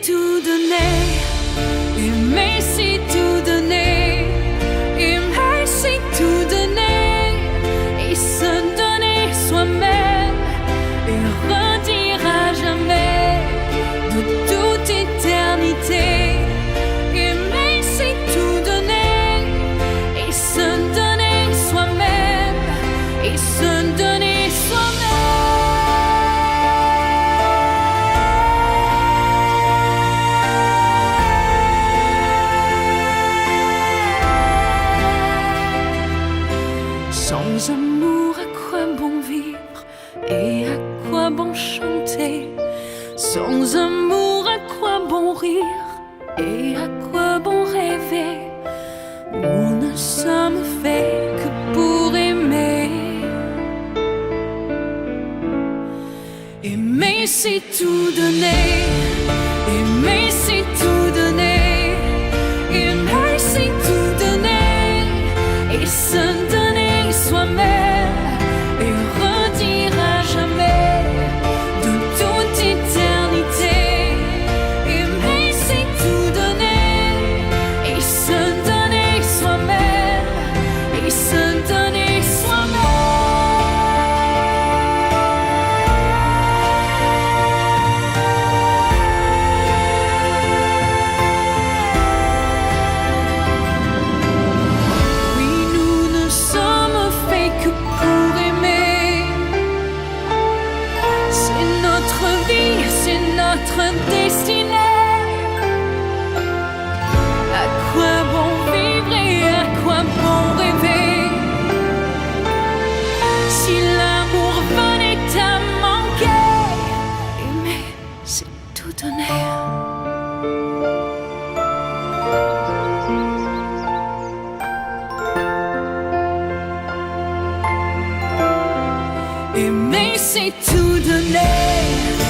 tout donner. Aimer, c'est tout donner. Aimer, c'est tout donner. Et se donner soi-même. Et redire à jamais de toute éternité. Aimer, c'est tout donner. Et se donner soi-même. Et se donner soi-même. Sans amour, à quoi bon vivre et à quoi bon chanter? Sans amour, à quoi bon rire et à quoi bon rêver? Nous ne sommes faits que pour aimer. Aimer, c'est tout donner. Aimer, c'est tout donner. Aimer, c'est tout donner. Et se donner soi-même. Et redire à jamais de toute éternité. Aimer, c'est tout donner. Et se donner soi-même. Et se donner notre destinée. À quoi bon vivre et à quoi bon rêver? Si l'amour venait à manquer, aimer, c'est tout donner. Aimer, c'est tout donner.